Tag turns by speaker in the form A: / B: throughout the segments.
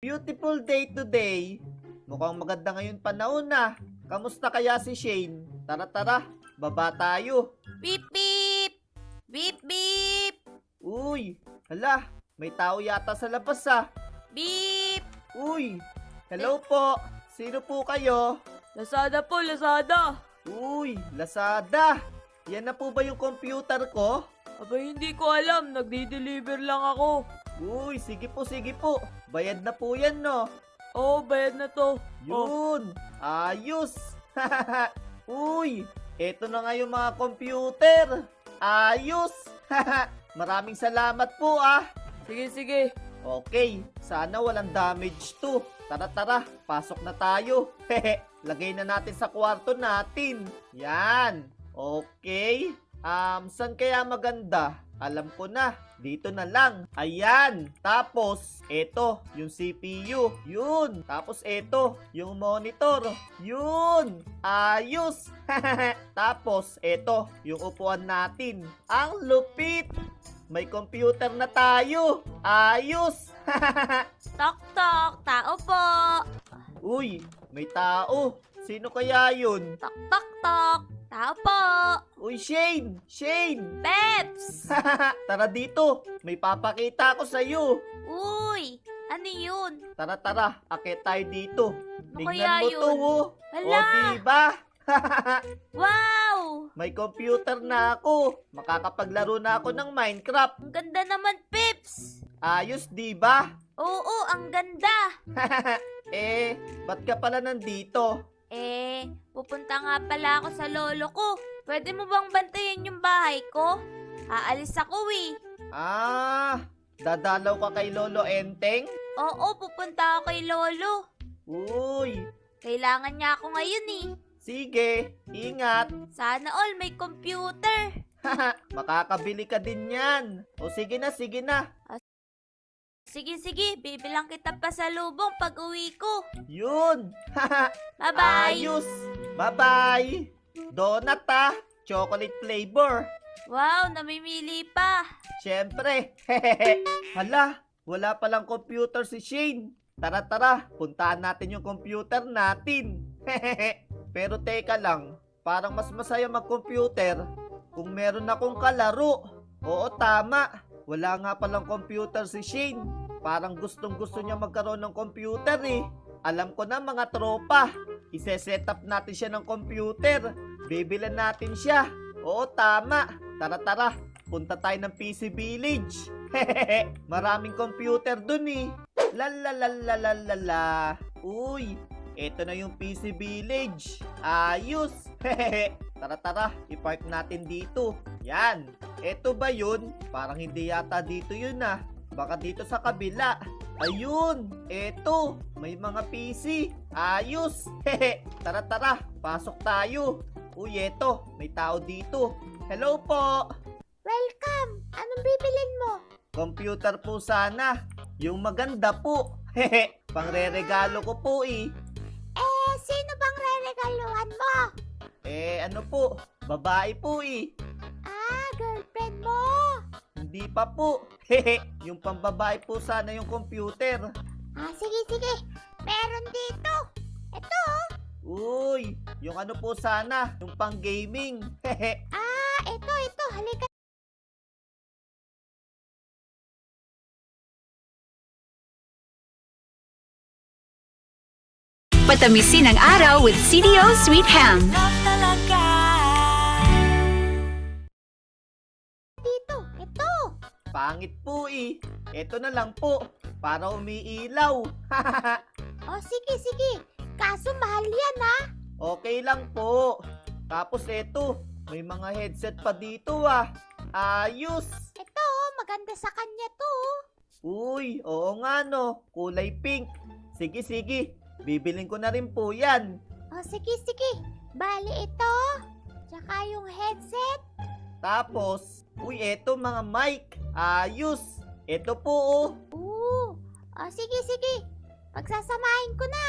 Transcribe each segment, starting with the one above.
A: Beautiful day today. Mukhang maganda ngayon panahon na. Kamusta kaya si Shane? Tara, baba tayo.
B: Beep, beep! Beep, beep!
A: Uy, hala, may tao yata sa labas ah.
B: Beep!
A: Uy, hello po. Sino po kayo?
B: Lazada po, Lazada!
A: Uy, Lazada. Yan na po ba yung computer ko?
B: Aba, hindi ko alam. Nagdi-deliver lang ako.
A: Uy, sige po. Bayad na po yan, no?
B: Oo, bayad na to.
A: Yun, ayos. Uy, eto na nga yung mga computer. Ayos. Maraming salamat po ah.
B: Sige, sige.
A: Okay, sana walang damage to. Tara, pasok na tayo. Lagay na natin sa kwarto natin. Yan. Okay. Saan kaya maganda? Alam ko na. Dito na lang. Ayan. Tapos, eto, yung CPU. Yun. Tapos eto, yung monitor. Yun. Ayos. Tapos, eto, yung upuan natin. Ang lupit. May computer na tayo. Ayos.
B: Tok, tok. Tao po.
A: Uy, may tao. Sino kaya yun?
B: Tok, tok, tok. Tao po.
A: Uy, Shane!
B: Peps!
A: Tara dito. May papakita ako sa'yo.
B: Uy, ano yun?
A: Tara, akit tayo dito.
B: Ano
A: Tingnan
B: kaya
A: mo
B: yun?
A: to, oh.
B: Hala!
A: O, diba?
B: Wow!
A: May computer na ako. Makakapaglaro na ako ng Minecraft.
B: Ang ganda naman, Peps!
A: Ayos, diba?
B: Oo, ang ganda!
A: Ba't ka pala nandito?
B: Pupunta nga pala ako sa lolo ko. Pwede mo bang bantayan yung bahay ko? Aalis ako
A: Dadalaw ka kay Lolo Enteng?
B: Oo, pupunta ako kay lolo.
A: Uy,
B: Kailangan niya ako ngayon
A: sige, ingat.
B: Sana all may computer.
A: Makakabili ka din yan. O sige na.
B: Sige, bibilang kita pa sa lubong pag uwi ko.
A: Yun.
B: Bye-bye!
A: Ayos. Bye-bye. Donut chocolate flavor.
B: Wow, namimili pa.
A: Siyempre. Hala, wala palang computer si Shane. Tara, puntaan natin yung computer natin. Pero teka lang, parang mas masaya mag-computer kung meron akong kalaro. Oo, tama. Wala nga palang computer si Shane. Parang gustong-gusto niya magkaroon ng computer eh. Alam ko na mga tropa. Ise-set up natin siya ng computer. Bibilan natin siya. Oo, tama. Tara, punta tayo ng PC Village. Maraming computer dun eh. Lalalalalalala. Uy, eto na yung PC Village. Ayos. Tara, ipark natin dito. Yan. Eto ba yun? Parang hindi yata dito yun ah. Baka dito sa kabila. Ayun. Eto. May mga PC. Ayos. Tara, pasok tayo. Uy, eto. May tao dito. Hello po.
B: Welcome! Anong bibilin mo?
A: Computer po sana. Yung maganda po. Pangre-regalo ko po eh.
B: Sino bang re-regaluhan mo?
A: Ano po? Babae po eh.
B: Girlfriend mo!
A: Hindi pa po. Yung pambabae po sana yung computer.
B: Sige. Meron dito. Ito.
A: Uy, yung ano po sana, yung pang gaming.
B: Ito. Halika.
C: Patamisin ang araw with CDO Sweet Ham.
B: Dito. Ito.
A: Pangit po eh. Ito na lang po, para umiilaw.
B: Sige. Kaso mahal yan
A: Okay lang po. Tapos eto, may mga headset pa dito ah. Ayos.
B: Ito, maganda sa kanya to.
A: Uy, oo nga no, kulay pink. Sige. Bibilin ko na rin po yan.
B: Sige. Bali ito. Tsaka yung headset.
A: Tapos, uy, eto mga mic. Ayos. Eto po oh.
B: Sige. Pagsasamahin ko na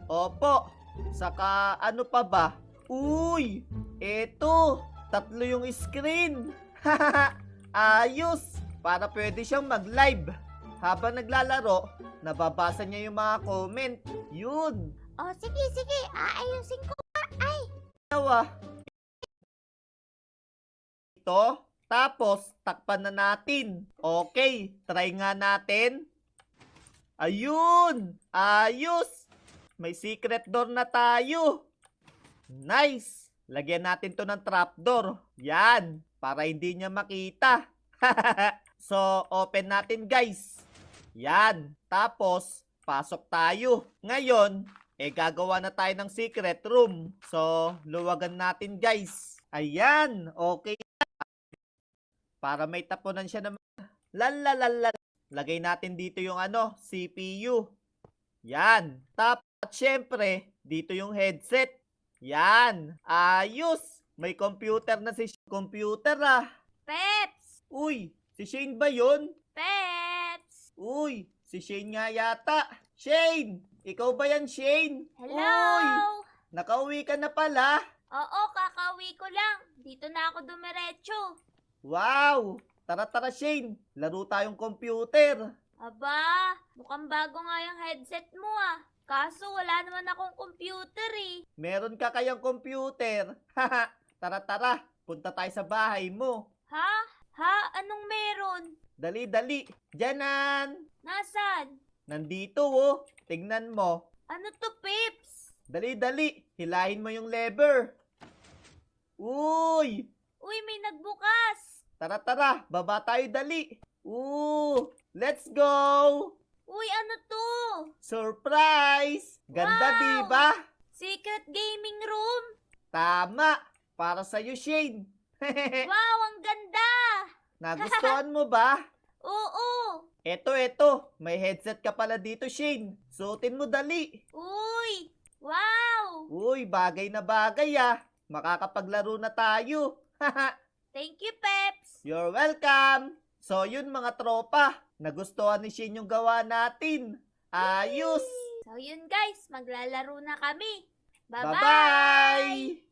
A: Opo. Saka ano pa ba? Uy, eto. 3 yung screen. Ayos. Para pwede siyang mag-live. habang naglalaro, nababasa niya yung mga comment. Yun.
B: Oh, sige, sige. Aayusin ko.
A: Nawa. Ito. Tapos, takpan na natin. Okay, try nga natin. Ayun! Ayos! May secret door na tayo. Nice! Lagyan natin to ng trapdoor. Yan, para hindi niya makita. So, open natin guys. Yan. Tapos, pasok tayo. Ngayon, gagawa na tayo ng secret room. So, luwagan natin guys. Ayan, okay. Para may tapunan siya ng lalalala. Lagay natin dito yung CPU. Yan. Tapos, at syempre, dito yung headset. Yan. Ayos. May computer na si computer ah.
B: Peps!
A: Uy, si Shane ba yun?
B: Peps!
A: Uy, si Shane nga yata. Shane! Ikaw ba yan, Shane?
B: Hello!
A: Uy, nakauwi ka na pala.
B: Oo, kakauwi ko lang. Dito na ako dumiretso.
A: Wow! Tara, Shane. Laro tayong computer.
B: Aba, mukhang bago nga yung headset mo ah. Kaso wala naman akong computer eh.
A: Meron ka kayang computer? Haha, tara. Punta tayo sa bahay mo.
B: Ha? Ha? Anong meron?
A: Dali. Diyanan.
B: Nasaan?
A: Nandito oh. Tignan mo.
B: Ano to, Pips?
A: Dali. Hilahin mo yung lever. Uy!
B: Uy, may nagbukas.
A: Tara. Baba tayo dali. Let's go!
B: Uy, ano to?
A: Surprise! Ganda,
B: Wow!
A: diba?
B: Secret gaming room?
A: Tama! Para sa'yo, Shane.
B: Wow, ang ganda!
A: Nagustuhan mo ba?
B: Oo!
A: Eto. May headset ka pala dito, Shane. Suotin mo dali.
B: Uy! Wow!
A: Uy, bagay na bagay ah. Makakapaglaro na tayo.
B: Thank you, Peps!
A: You're welcome! So yun mga tropa, nagustuhan ni Shane yung gawa natin. Ayos!
B: So yun guys, maglalaro na kami. Bye-bye!
A: Bye-bye!